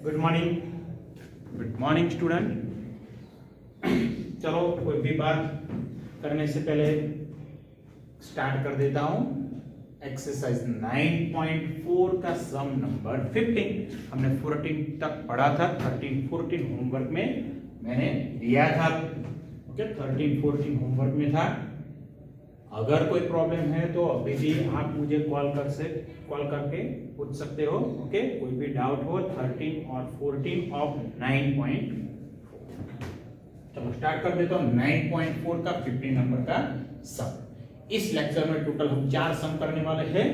Good morning student. चलो कोई भी बात करने से पहले स्टार्ट कर देता हूं। एक्सरसाइज 9.4 का सम नंबर 15 हमने 14 तक पढ़ा था। 13-14 होमवर्क में मैंने दिया था। ओके, 13-14 होमवर्क में था। अगर कोई प्रॉब्लम है तो अभी भी आप मुझे कॉल करके पूछ सकते हो। ओके, कोई भी डाउट हो 13 और 14 ऑफ 9.4। चलो स्टार्ट कर देता हूं 9.4 का 15 नंबर का सम। इस लेक्चर में टोटल हम 4 सम करने वाले हैं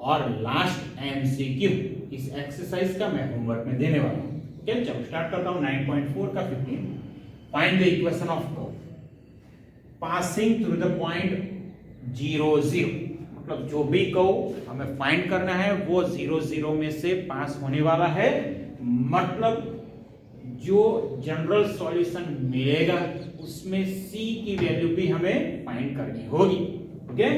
और लास्ट एमसीक्यू इस एक्सरसाइज का मैं होमवर्क में देने वाला हूं। ओके, चलो स्टार्ट करता हूं 9.4 का 15। Find the equation of curve passing through the point 0 0। मतलब जो भी कर्व हमें फाइंड करना है वो 0 0 में से पास होने वाला है। मतलब जो जनरल सॉल्यूशन मिलेगा उसमें c की वैल्यू भी हमें फाइंड करनी होगी। Okay,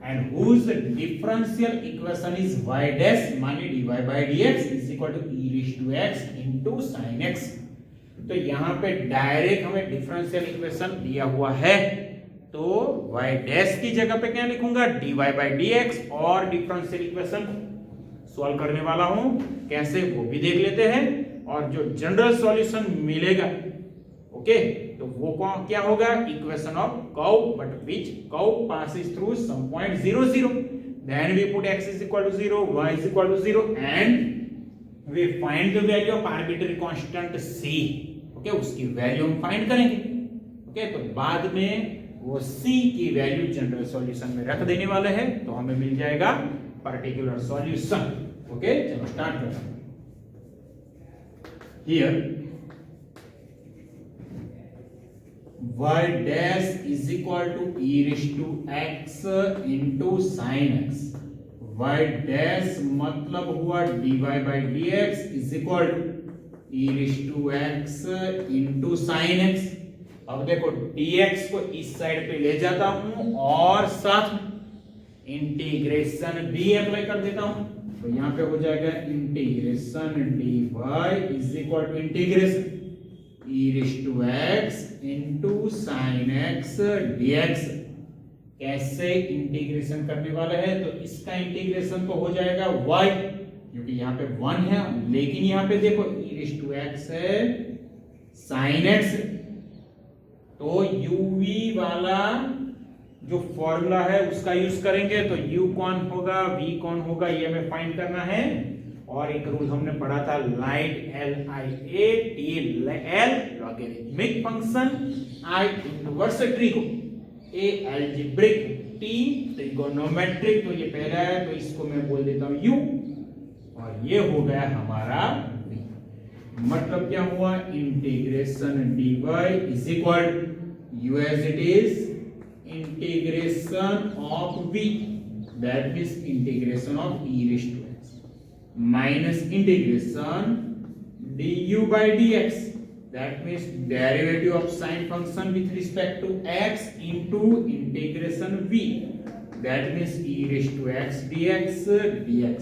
and whose differential equation is y dash माने dy by dx is equal to e raise to x into sin x। तो यहां पे डायरेक्ट हमें डिफरेंशियल इक्वेशन दिया हुआ है, तो y डैश की जगह पे क्या लिखूंगा dy by dx और डिफरेंशियल इक्वेशन सॉल्व करने वाला हूं। कैसे वो भी देख लेते हैं। और जो जनरल सॉल्यूशन मिलेगा ओके, तो वो क्या होगा equation of curve but which curve passes through some point 0 0। Then we put x is equal to 0, y is equal to 0 and we find the value of arbitrary constant c। Okay, उसकी value हम find करेंगे। Okay, तो बाद में वो c की value general solution में रख देने वाले हैं तो हमें मिल जाएगा पर्टिकुलर सॉल्यूशन। ओके, चलो स्टार्ट करते हैं। Here y dash is equal to e raise to x into sin x। y dash मतलब हुआ dy by dx is equal to e raise to x into sin x। अब देखो dx को इस side पे ले जाता हूं और साथ इंटीग्रेशन भी अप्लाई कर देता हूं, तो यहां पे हो जाएगा integration dy is equal to integration e raise to x into sin x dx। कैसे इंटीग्रेशन करने वाले हैं, तो इसका इंटीग्रेशन तो हो जाएगा y क्योंकि यहां पे 1 है, लेकिन यहां पे देखो e रेज़ टू x है sin x, तो uv वाला जो फॉर्मूला है उसका यूज करेंगे। तो u कौन होगा v कौन होगा ये हमें फाइंड करना है। और एक रूल हमने पढ़ा था light LIAT L logarithmic function, I inverse trigo, A algebraic, T trigonometric. तो ये पहला है तो इसको मैं बोल देता हूं u और ये हो गया हमारा v। मतलब क्या हुआ integration dy is equal u as it is integration of v that means integration of e raise to x minus integration du by dx that means derivative of sin function with respect to x into integration v that means e raise to x dx।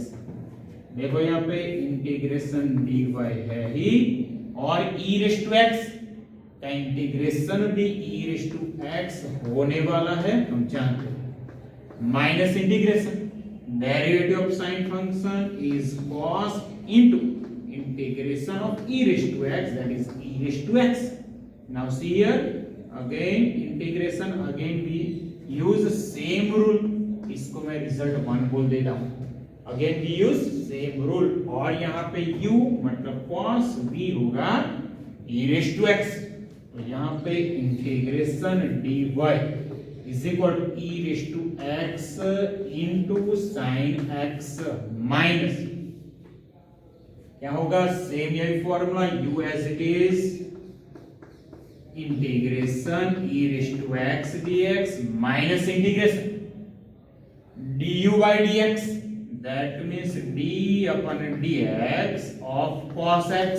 देखो यहाँ पे integration dy है ही और e raise to x का integration भी e raise to x होने वाला है, हम जानते हैं। Minus integration derivative of sin function is cos into integration of e raise to x that is e raise to x। Now see here again integration, again we use same rule, इसको मैं result 1 बोल देता हूं। Again we use same rule और यहां पे u मतलब cos v होगा e रेज़ टू x, तो यहां पे integration dy is equal to e raise to x into sin x minus क्या होगा सेम यही formula u as it is integration e raise to x dx minus integration du by dx that means d upon dx of cos x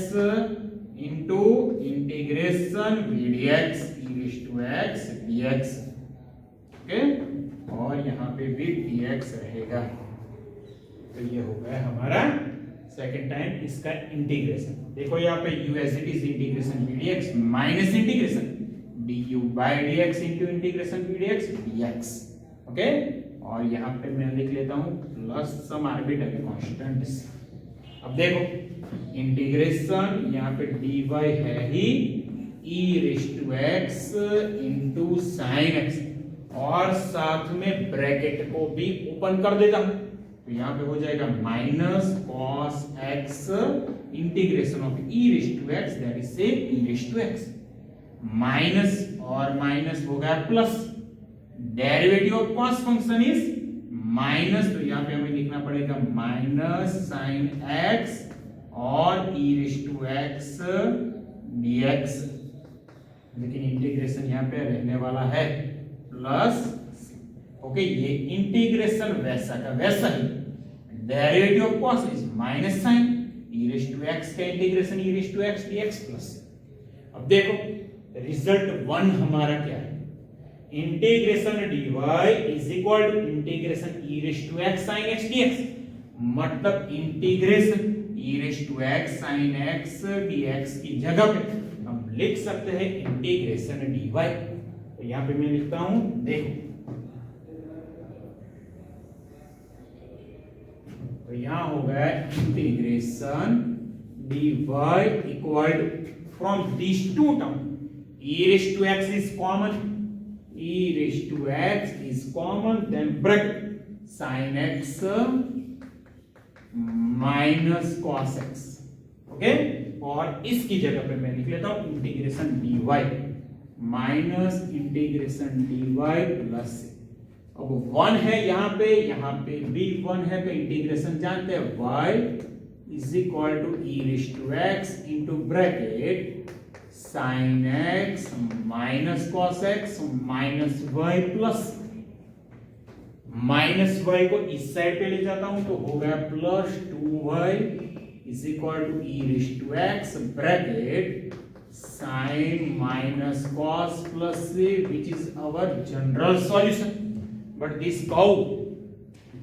into integration v dx e raise to x dx। Okay, और यहां पे भी dx रहेगा। तो ये हो गया हमारा सेकेंड टाइम इसका इंटीग्रेशन। देखो यहाँ पे u as it is integration dx minus integration du by dx into integration dx dx। Okay, और यहाँ पे मैं लिख लेता हूँ प्लस सम आर्बिट्ररी कांस्टेंट्स। अब देखो इंटीग्रेशन यहाँ पे dy है ही e raise to x into sin x, और साथ में ब्रैकेट को भी ओपन कर देता हूं, तो यहां पे हो जाएगा minus cos x integration of e raise to x that is से e raise to x, minus और माइनस हो गया plus, derivative of cos function is minus, तो यहां पे हमें लिखना पड़ेगा माइनस sin x और e raise to x dx, लेकिन इंटीग्रेशन यहां पे रहने वाला है प्लस। ओके, ये इंटीग्रेशन वैसा का वैसा ही, derivative of cos is minus sin e raise to x का integration e raise to x dx plus. अब देखो रिजल्ट 1 हमारा क्या है, integration dy is equal to integration e raise to x sin x dx, मतलब integration e raise to x sin x dx की जगह पे हम लिख सकते हैं इंटीग्रेशन dy। तो यहां पे मैं लिखता हूं, देखो तो यहां हो गया integration dy equal from this two term, e raise to x is common, e raise to x is common, then bracket sin x minus cos x। Okay, और इसकी जगह पे मैं लिख लेता हूं integration dy minus integration dy plus. अब 1 है यहाँ पे भी 1 है, तो इंटीग्रेशन जानते हैं y is equal to e raise to x into bracket sin x minus cos x minus y plus, minus y को इस साइड पे ले जाता हूं तो हो गया plus 2y is equal to e raise to x bracket sin minus cos plus c, which is our general solution. But this curve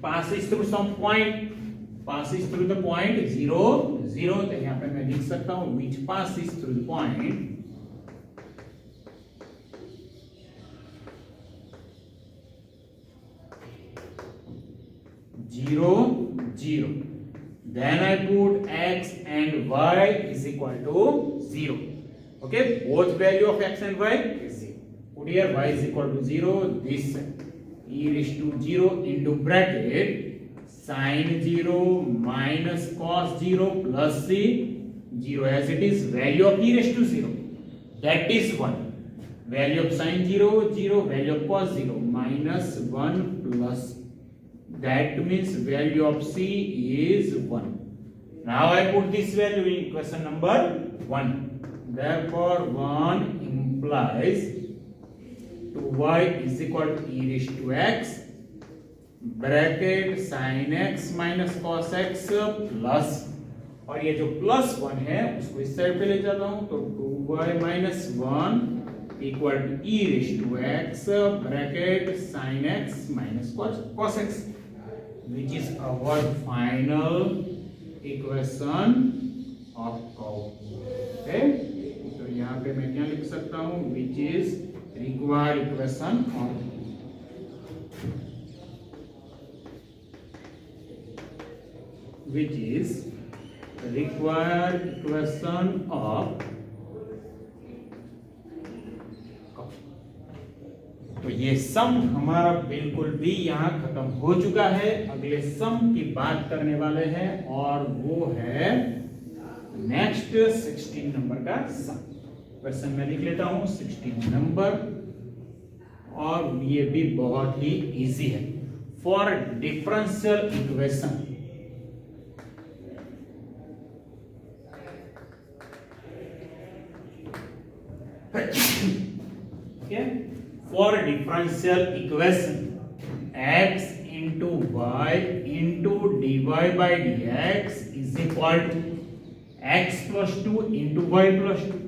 passes through some point, passes through the point 0 0, तो यहाँ पे मैं लिख सकता हूँ which passes through the point 0 0, then I put x and y is equal to 0. Okay, both value of x and y is 0. Put here y is equal to 0, this e raised to 0 into bracket sin 0 minus cos 0 plus c 0 as it is, value of e raised to 0 that is 1, value of sin 0 0, value of cos 0 minus 1 plus, that means value of c is 1. Now I put this value in question number 1. Therefore 1 implies 2y is equal to e raised to x bracket sin x minus cos x plus, और ये जो plus 1 है उसको इस side पे ले जाता हूं तो 2y minus 1 equal to e raised to x bracket sin x minus cos x, which is our final equation of curve. Okay, तो यहाँ पे मैं क्या लिख सकता हूँ, which is required equation of which is required equation of curve. तो ये सम हमारा बिल्कुल भी यहाँ खत्म हो चुका है। अगले सम की बात करने वाले हैं और वो है नेक्स्ट 16 नंबर का सम। क्वेश्चन में लिख लेता हूं 16 नंबर, और ये भी बहुत ही इजी है। For differential equation for differential equation x into y into dy by dx is equal to x plus 2 into y plus 2,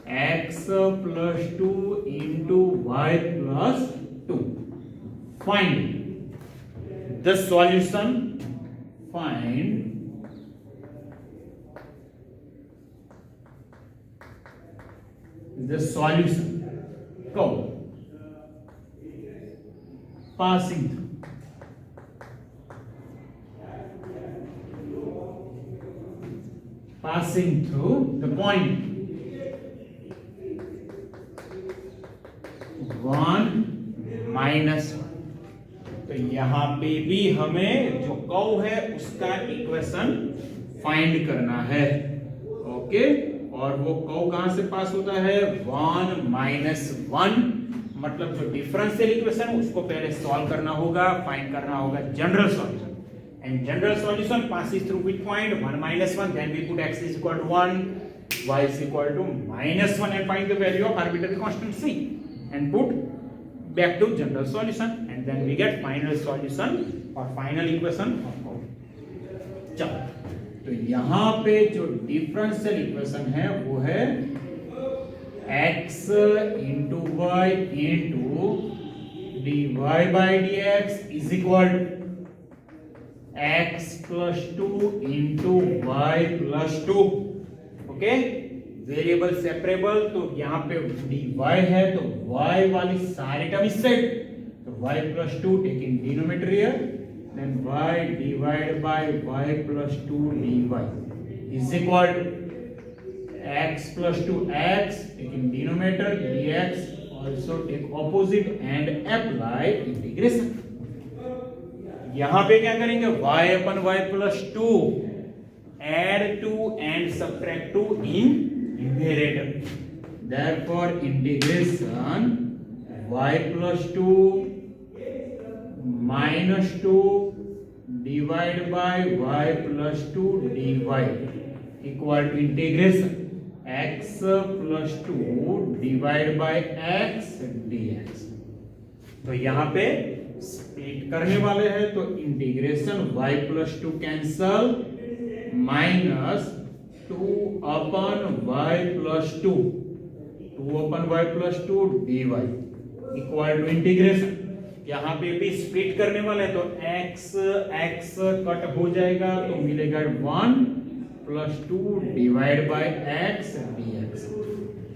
x plus 2 into y plus 2. Find the solution. Find the solution curve passing through the point 1 minus 1. तो यहां पे भी हमें जो curve है उसका equation find करना है. ओके, और वो कर्व कहां से पास होता है? 1 minus 1. मतलब जो डिफरेंशियल इक्वेशन उसको पहले सॉल्व करना होगा, फाइंड करना होगा general solution. And general solution passes through which point? 1 minus 1. Then we put x is equal to 1, y is equal to minus 1 and find the value of arbitrary constant c. And put back to general solution. And then we get final solution or final equation of curve. चलो, तो यहाँ पे जो differential equation है वो है x into y into dy by dx is equal to x plus 2 into y plus 2. Okay, variable separable, तो यहाँ पे dy है तो y वाली सारे टर्म इस साइड, तो y plus 2 taking denominator here, then y divided by y plus 2 dy is equal to x plus 2x taking denominator dx, also take opposite and apply integration. यहां पे क्या करेंगे? y upon y plus 2 add 2 and subtract 2 in numerator. Therefore integration y plus 2 minus 2 divided by y plus 2 dy equal to integration x plus 2 divided by x dx. तो यहां पे split करने वाले हैं तो integration y plus 2 cancel, minus 2 अपन y plus 2 अपन y plus 2 dy equal to integration. यहाँ पे भी स्प्लिट करने वाले हैं तो x कट हो जाएगा तो मिलेगा 1 plus 2 divide by x dx.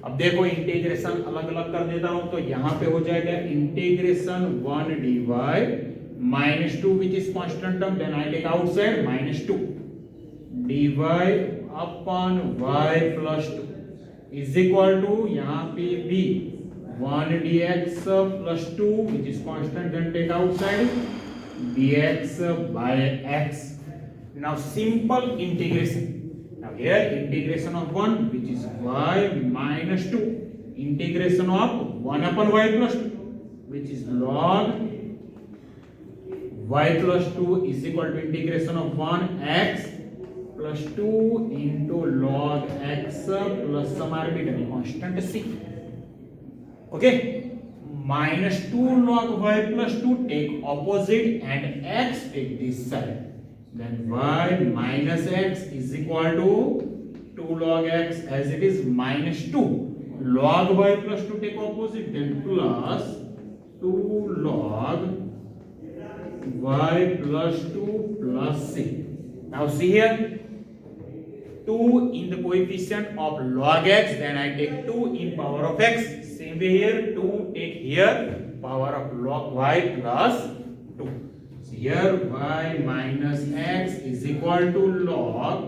अब देखो इंटीग्रेशन अलग अलग कर देता हूं तो यहां पे हो जाएगा integration 1 dy minus 2 which is constant term, then I take outside minus 2 dy upon y plus 2 is equal to यहां पे भी 1 dx plus 2 which is constant, then take outside dx by x. Now simple integration. Now here integration of 1 which is y minus 2, integration of 1 upon y plus 2 which is log y plus 2 is equal to integration of 1 x plus 2 into log x plus some arbitrary constant c. Okay, minus 2 log y plus 2 take opposite and x take this side. Then y minus x is equal to 2 log x as it is minus 2 log y plus 2 take opposite, then plus 2 log y plus 2 plus c. Now see here 2 in the coefficient of log x, then I take 2 in power of x. Same way here 2 take here power of log y plus 2. Here y minus x is equal to log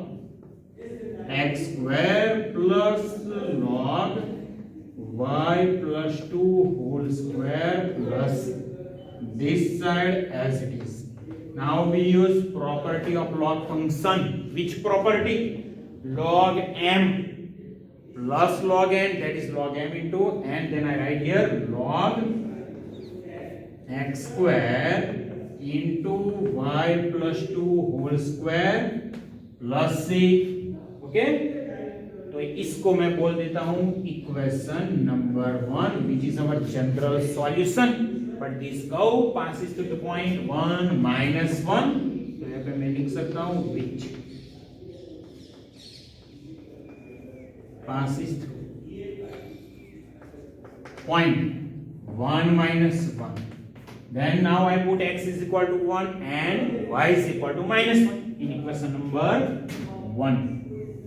x square plus log y plus 2 whole square plus this side as it is. Now we use property of log function. Which property? Log m plus log n, that is log m into, and then I write here log x square into y plus 2 whole square plus c. Okay, तो इसको मैं बोल देता हूं equation number 1 which is our general solution, but this curve passes to the point 1 minus 1. तो यहाँ पे मैं लिख सकता हूं which passes through point 1 minus 1. Then now I put x is equal to 1 and y is equal to minus 1 in equation number 1.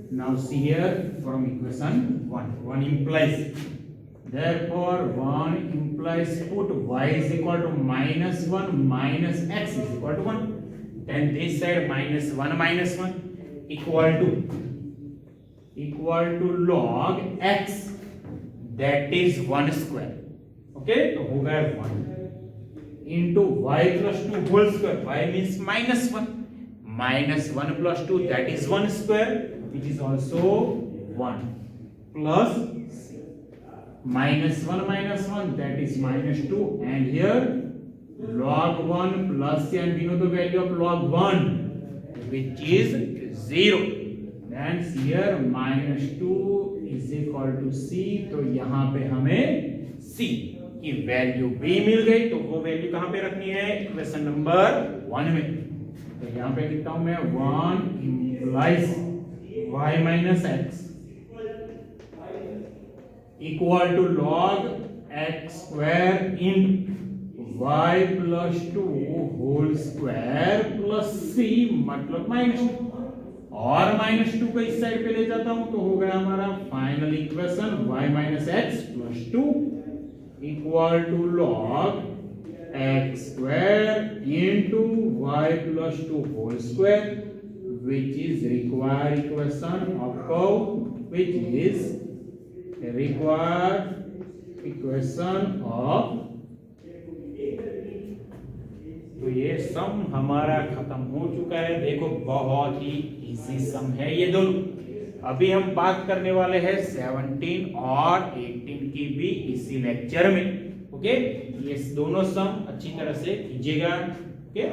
Now see here from equation 1 implies, therefore 1 implies put y is equal to -1 minus x is equal to 1. Then this side -1 equal to log x, that is 1 square. Okay, तो हो गया 1 into y plus 2 whole square. Y means -1 plus 2, that is 1 square, which is also 1, plus -1 minus 1, that is -2, and here log 1 plus c, and we know the value of log 1, which is 0. Then here -2 is equal to c, तो यहाँ पे हमें c की value भी मिल गई. तो वो value कहाँ पे रखनी है? इक्वेशन नंबर 1 में. तो यहाँ पे लिखता हूं मैं 1 implies y minus x equal to log x square into y plus 2 whole square plus c मतलब -2, और -2 को इस साइड पे ले जाता हूं तो हो गया हमारा final equation y minus x plus 2 equal to log x square into y plus 2 whole square, which is required equation of curve, which is required equation of. तो ये सम हमारा खत्म हो चुका है. देखो बहुत ही इजी सम है ये दोनों. अभी हम बात करने वाले हैं 17 और 18 की भी इसी लेक्चर में. ओके, ये दोनों सम अच्छी तरह से कीजिएगा. ओके,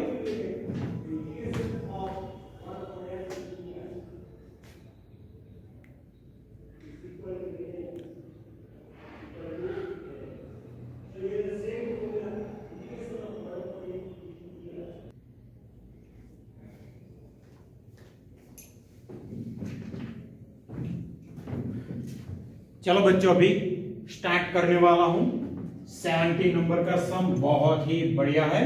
चलो बच्चों अभी स्टार्ट करने वाला हूं. 17 नंबर का सम बहुत ही बढ़िया है.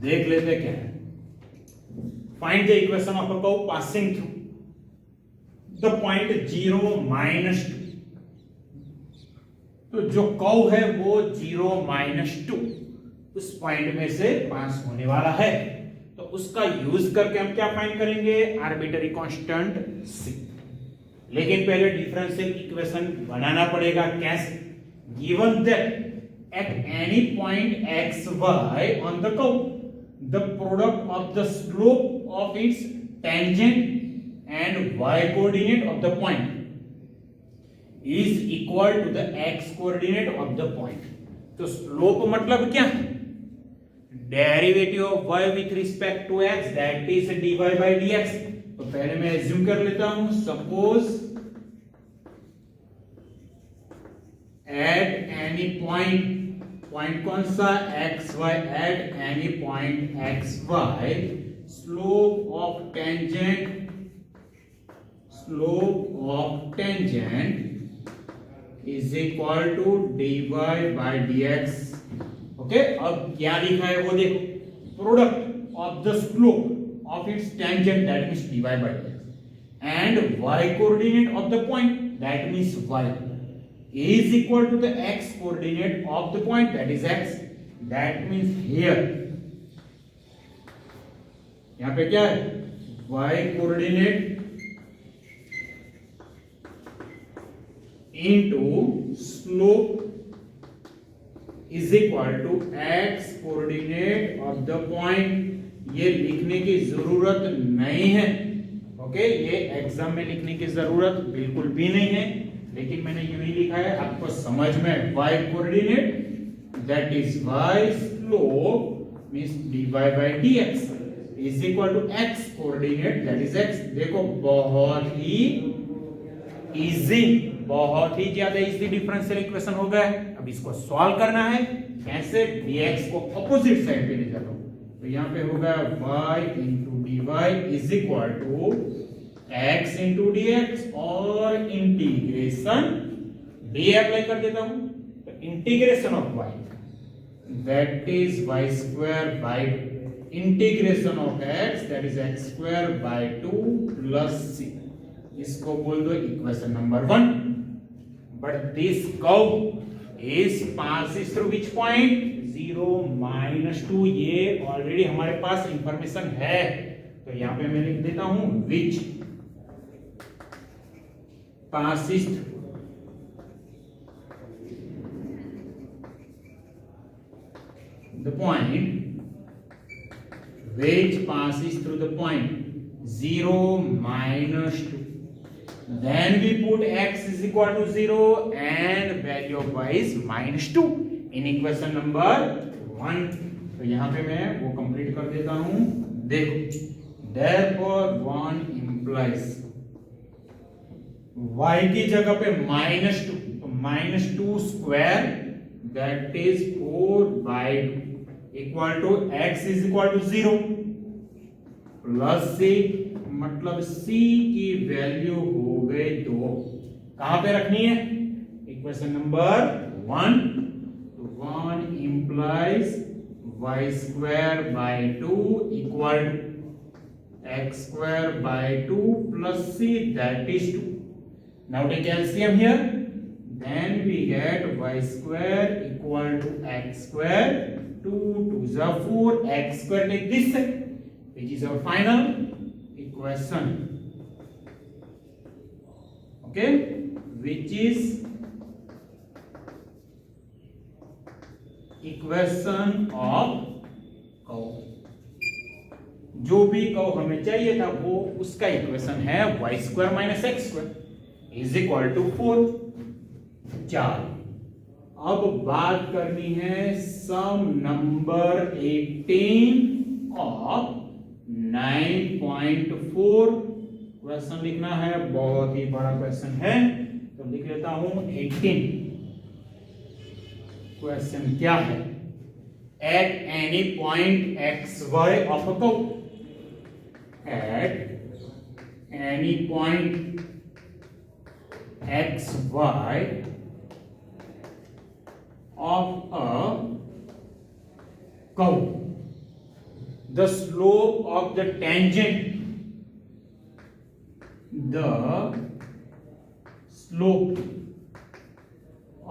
देख लेते क्या है. Find the equation of a curve passing through the point 0 -2. तो जो कर्व है वो 0 -2 उस पॉइंट में से पास होने वाला है. तो उसका यूज करके हम क्या फाइंड करेंगे? Arbitrary constant c. लेकिन पहले डिफरेंशियल इक्वेशन बनाना पड़ेगा. कैसे? Given that at any point x y on the curve the product of the slope of its tangent and y coordinate of the point is equal to the x coordinate of the point. तो slope मतलब क्या है? Derivative of y with respect to x, that is dy by dx. तो पहले मैं assume कर लेता हूं, सपोज एट एनी पॉइंट कौन सा? X y. At any point x y slope of tangent is equal to dy by dx. Okay, अब क्या लिखा है वो देखो. Product of the slope of its tangent, that means dy by dx, and y coordinate of the point, that means y, is equal to the x coordinate of the point, that is x. That means here यहाँ पे क्या है? y coordinate into slope is equal to x coordinate of the point. ये लिखने की जरूरत नहीं है. ओके, ये एग्जाम में लिखने की जरूरत बिल्कुल भी नहीं है, लेकिन मैंने यूं ही लिखा है आपको समझ में. y coordinate that is y slope means dy by dx is equal to x coordinate that is x. देखो बहुत ही इजी, बहुत ही ज्यादा इजी डिफरेंशियल इक्वेशन हो गया है. अब इसको सॉल्व करना है. कैसे? dx को अपोजिट साइड पे ले जाता हूं. तो यहाँ पे होगा y into d y is equal to x into dx और इंटीग्रेशन d अप्लाई कर देता हूं. तो integration of y that is y square by integration of x that is x²/2 plus c, इसको बोल दो equation number 1. But this curve is passes through which point 0, -2. ये already हमारे पास इंफॉर्मेशन है, तो यहां पे मैं लिख देता हूं which passes the point which passes through the point 0, -2. Then we put x is equal to 0 and value of y is -2 in equation number 1. तो यहाँ पे मैं वो कंप्लीट कर देता हूँ. देखो, therefore 1 implies y की जगह पे -2, तो -2 square that is 4/2 equal to x is equal to 0 plus c, मतलब c की वैल्यू हो गई 2. कहां पे रखनी है? Equation number 1. 1 implies y²/2 इक्वल टू x²/2 plus c, that is 2. Now take LCM here. Then we get y² equal to x². 2 2s are 4, x² take this side, which is our final equation. Okay, which is equation of curve. जो भी curve हमें चाहिए था वो उसका equation है y² - x² is equal to 4. 4. अब बात करनी है सम नंबर 18 ऑफ 9.4. क्वेश्चन लिखना है, बहुत ही बड़ा क्वेश्चन है, तो लिख लेता हूं 18. क्वेश्चन क्या है? At any point x y of a curve, at any point x y of a curve, the slope of the tangent, the slope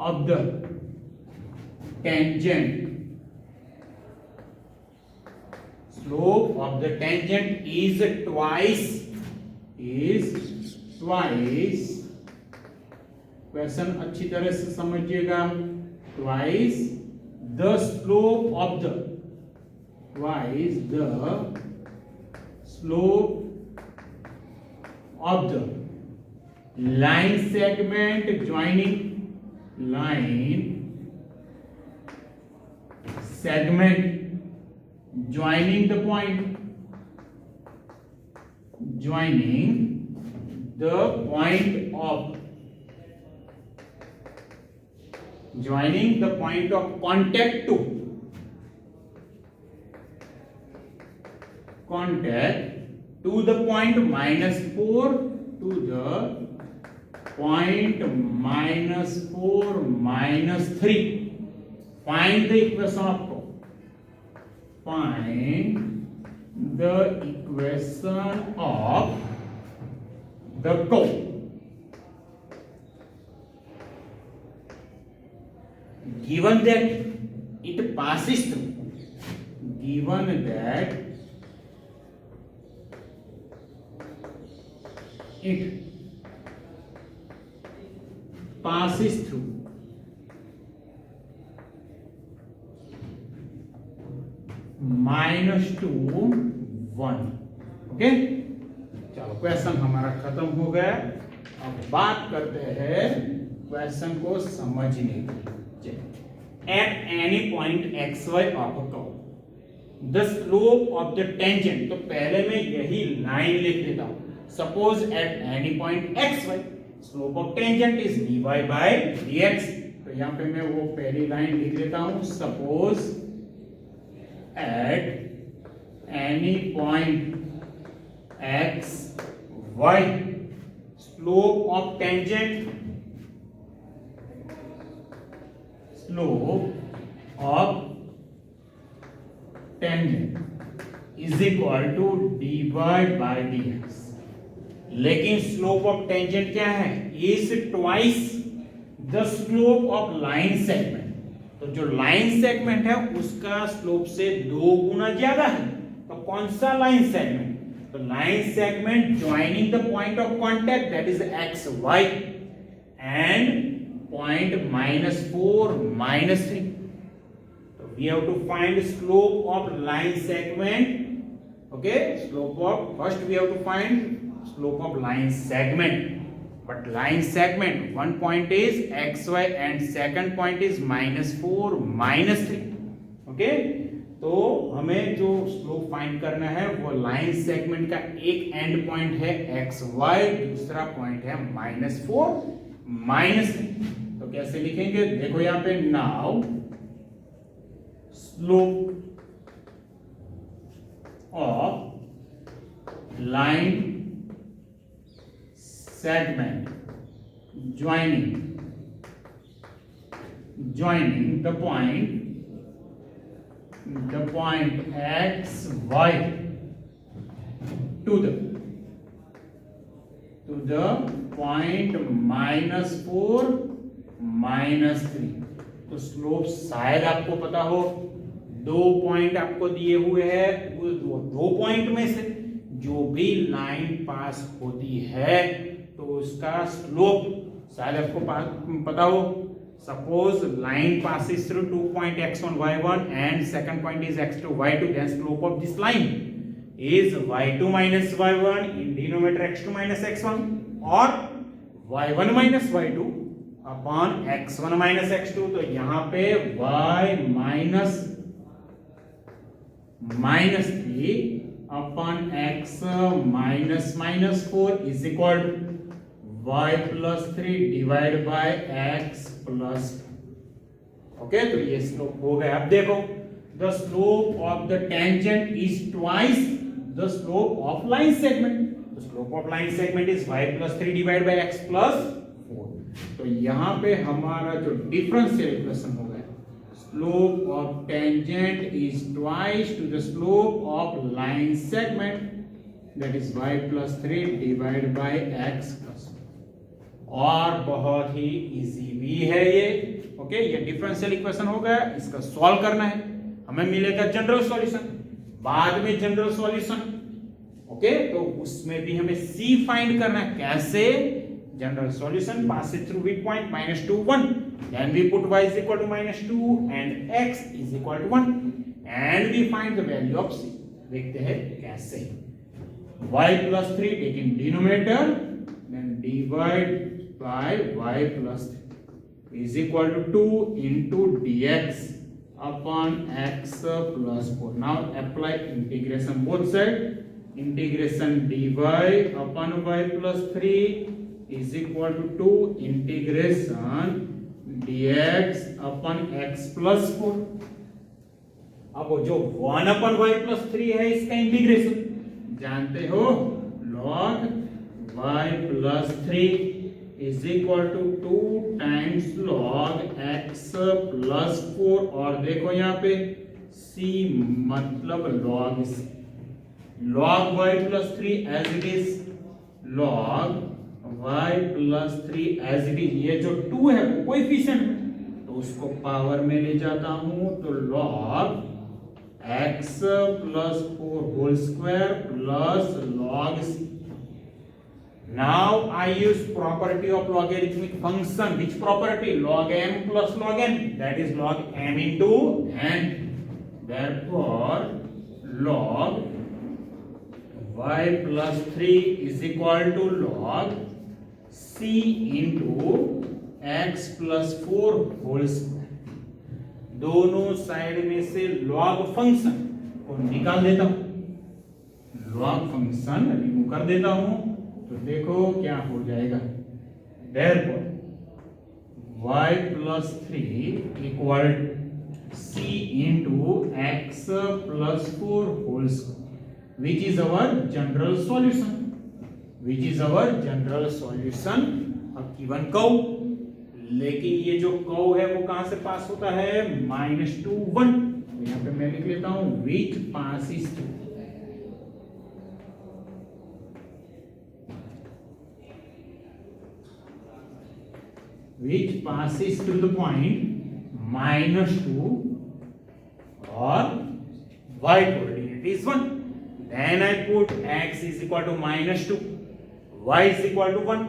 of the tangent is twice. Question अच्छी तरह से समझिएगा. Twice the slope of the line segment joining the point joining the point of contact to the point -4 to the point -4 -3. Find the equation of curve. Find the equation of the curve. Given that it passes through, -2 1. Okay, चलो question हमारा खत्म हो गया. अब बात करते हैं question को समझने की. At any point xy of a curve, the slope of the tangent, तो पहले मैं यही लाइन लिख देता हूं. Suppose at any point xy, slope of tangent is dy by dx. तो यहां पे मैं वो पहली लाइन लिख देता हूं. Suppose at any point x y, slope of tangent is equal to dy by dx। लेकिन स्लोप ऑफ टेंजेंट क्या है? Is twice the slope of line segment. तो जो लाइन सेगमेंट है उसका स्लोप से 2 गुना ज्यादा है। तो कौन सा लाइन सेगमेंट? तो line segment joining the point of contact that is x y and point -4 -3। So we have to find slope of line segment. Okay, slope of, first we have to find slope of line segment. But line segment, one point is xy and second point is -4 -3. Okay, तो हमें जो slope find करना है वो line segment का एक and point है xy, दूसरा पॉइंट है -4 -3। तो कैसे लिखेंगे? देखो यहां पे, now slope of line segment joining the point x y to the point -4 -3। तो स्लोप शायद आपको पता हो, 2 पॉइंट आपको दिए हुए हैं, वो 2 पॉइंट में से जो भी लाइन पास होती है तो उसका स्लोप शायद आपको पता हो। Suppose line passes through 2 point x1 y1 and second point is x2 y2, then slope of this line is y2 minus y1 in denominator x2 minus x1 or y1 minus y2 upon x1 minus x2। तो यहां पे y -3 upon x -4 is equal to y plus 3 divided by x plus 2। Okay, तो ये slope हो गया। अब देखो, the slope of the tangent is twice the slope of line segment. The slope of line segment is y plus 3 divided by x plus 4। तो यहां पे हमारा जो डिफरेंशियल इक्वेशन हो गया, slope of tangent is twice to the slope of line segment that is y plus 3 divided by x plus 4। और बहुत ही easy भी है ये। ओके, ये डिफरेंशियल इक्वेशन हो गया, इसका सॉल्व करना है, हमें मिलेगा जनरल सॉल्यूशन, बाद में जनरल सॉल्यूशन। ओके, तो उसमें भी हमें c फाइंड करना है। कैसे? General solution passes through which point? -2 1, then we put y is equal to -2 and x is equal to 1 and we find the value of c। देखते हैं कैसे। y plus 3 taking denominator, then divide by y plus 3 is equal to 2 into dx upon x plus 4। Now apply integration both side। Integration dy upon y plus 3 is equal to 2 integration dx upon x plus 4। अब जो 1 upon y plus 3 है इसका integration जानते हो, log y plus 3 is equal to 2 times log x plus 4। और देखो यहाँ पे c मतलब log c, log y plus 3 as it is, log y plus 3 as it is। ये जो 2 है वो कोएफिशिएंट है, तो उसको पावर में ले जाता हूं, तो log x plus 4 whole square plus log c। Now I use property of logarithmic function. Which property? Log m plus log n, that is log m into n। Therefore log y plus 3 is equal to log c into x plus 4 whole square। दोनों side में से log function को निकाल देता हूं, log function remove कर देता हूं, तो देखो क्या हो जाएगा। Therefore y plus 3 equal c into x plus 4 whole square, which is our general solution, which is our general solution of given curve। लेकिन ये जो कर्व है वो कहां से पास होता है? -2 1। तो यहाँ पे मैं लिख लेता हूं which passes through, which passes to the point -2 or y coordinate is 1. Then I put x is equal to -2, y is equal to 1.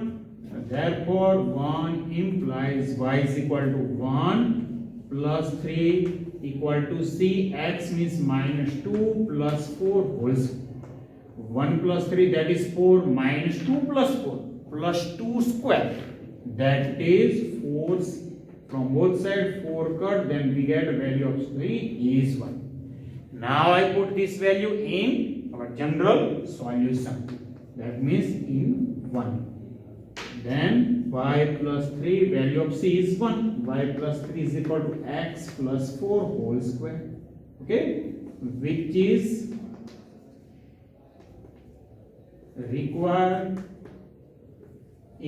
Therefore 1 implies y is equal to 1 plus 3 equal to c. X means -2 plus 4 whole square. 1 plus 3 that is 4, -2 plus 4 plus 2 square, that is 4. From both sides 4 cut, then we get a value of 3 is 1. Now I put this value in our general solution, that means in 1. Then 5 plus 3, value of c is 1. Y plus 3 is equal to x plus 4 whole square. Okay, which is required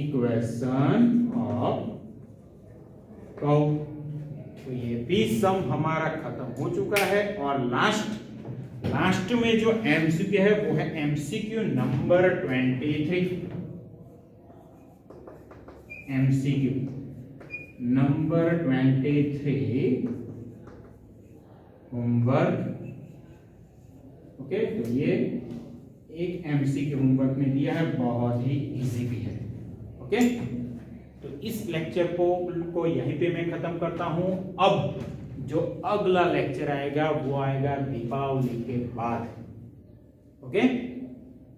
equation of curve. तो ये भी सम हमारा खत्म हो चुका है। और last में जो एमसीक्यू है वो है MCQ number 23। MCQ number 23 homework. Okay, तो ये एक एमसीक्यू होमवर्क में दिया है, बहुत ही इजी भी है। ओके, तो इस लेक्चर को यहीं पे मैं खत्म करता हूं। अब जो अगला लेक्चर आएगा वो आएगा दीपावली के बाद। ओके,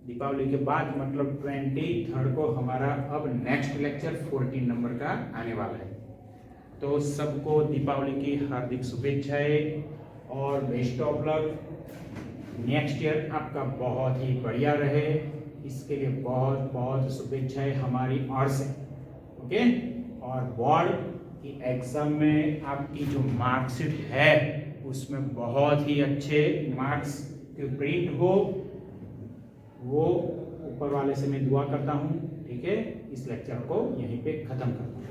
दीपावली के बाद मतलब 23 को हमारा अब नेक्स्ट लेक्चर 14 नंबर का आने वाला है। तो सबको दीपावली की हार्दिक शुभेच्छाएं और best of luck. Next year आपका बहुत ही बढ़िया रहे, इसके लिए बहुत बहुत शुभेच्छाएं हमारी ओर से। ओके, और बोर्ड की एग्जाम में आपकी जो मार्कशीट है उसमें बहुत ही अच्छे मार्क्स की प्रिंट हो, वो ऊपर वाले से मैं दुआ करता हूँ। ठीक है, इस लेक्चर को यहीं पे खत्म करता हूँ।